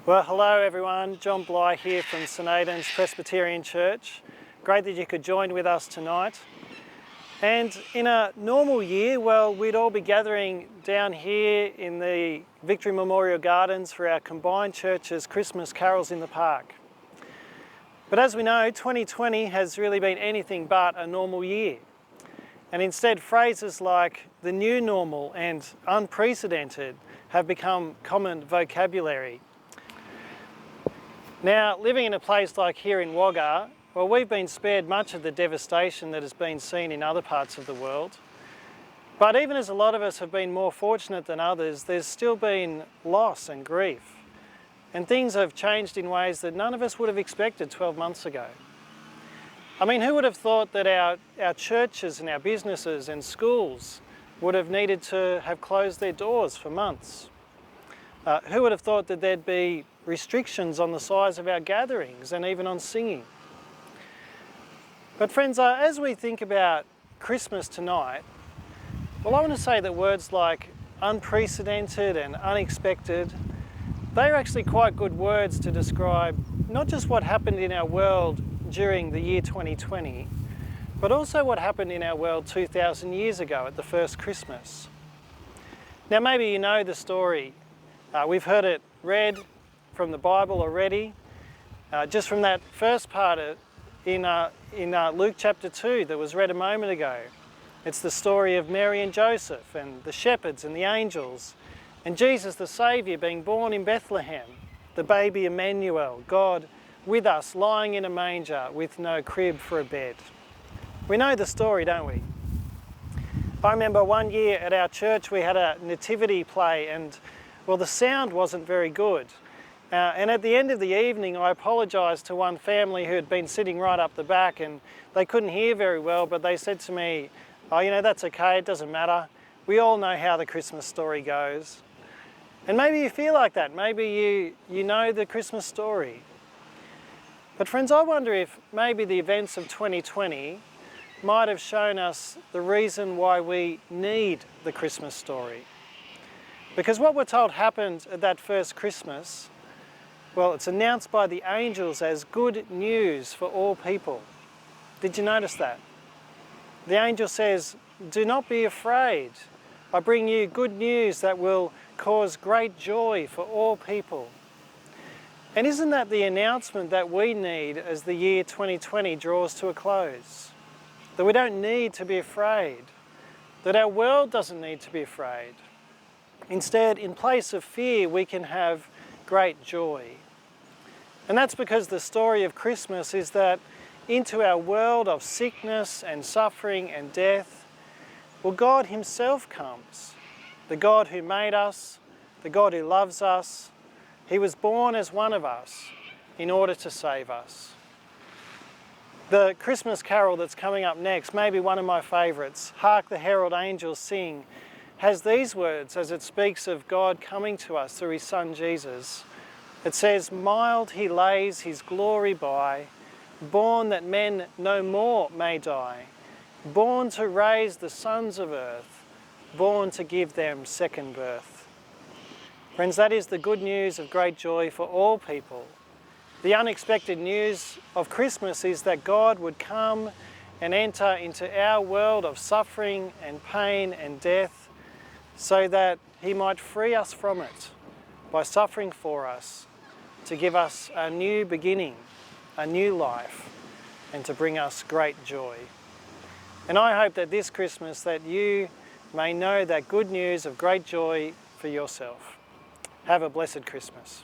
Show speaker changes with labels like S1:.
S1: Well, hello everyone, Jon Blyth here from St Aidan's Presbyterian Church. Great that you could join with us tonight. And in a normal year, well, we'd all be gathering down here in the Victory Memorial Gardens for our combined church's Christmas carols in the park. But as we know, 2020 has really been anything but a normal year. And instead, phrases like the new normal and unprecedented have become common vocabulary. Now, living in a place like here in Wagga, well, we've been spared much of the devastation that has been seen in other parts of the world. But even as a lot of us have been more fortunate than others, there's still been loss and grief. And things have changed in ways that none of us would have expected 12 months ago. I mean, who would have thought that our churches and our businesses and schools would have needed to have closed their doors for months? Who would have thought that there'd be restrictions on the size of our gatherings and even on singing? But friends, as we think about Christmas tonight, well, I want to say that words like unprecedented and unexpected, they're actually quite good words to describe not just what happened in our world during the year 2020, but also what happened in our world 2,000 years ago at the first Christmas. Now, maybe you know the story. We've heard it read from the Bible already, just from that first part in Luke chapter 2 that was read a moment ago. It's the story of Mary and Joseph and the shepherds and the angels and Jesus the Saviour being born in Bethlehem, the baby Emmanuel, God with us, lying in a manger with no crib for a bed. We know the story, don't we? I remember one year at our church we had a nativity play and, well, the sound wasn't very good. And at the end of the evening I apologised to one family who had been sitting right up the back and they couldn't hear very well, but they said to me, "Oh, you know, that's okay, it doesn't matter. We all know how the Christmas story goes." And maybe you feel like that, maybe you know the Christmas story. But friends, I wonder if maybe the events of 2020 might have shown us the reason why we need the Christmas story. Because what we're told happened at that first Christmas, well, it's announced by the angels as good news for all people. Did you notice that? The angel says, "Do not be afraid. I bring you good news that will cause great joy for all people." And isn't that the announcement that we need as the year 2020 draws to a close? That we don't need to be afraid. That our world doesn't need to be afraid. Instead, in place of fear, we can have great joy. And that's because the story of Christmas is that into our world of sickness and suffering and death, well, God Himself comes. The God who made us, the God who loves us. He was born as one of us in order to save us. The Christmas carol that's coming up next, maybe one of my favourites, "Hark the Herald Angels Sing," has these words as it speaks of God coming to us through His Son Jesus. It says, "Mild He lays His glory by, born that men no more may die, born to raise the sons of earth, born to give them second birth." Friends, that is the good news of great joy for all people. The unexpected news of Christmas is that God would come and enter into our world of suffering and pain and death so that He might free us from it by suffering for us, to give us a new beginning, a new life, and to bring us great joy. And I hope that this Christmas that you may know that good news of great joy for yourself. Have a blessed Christmas.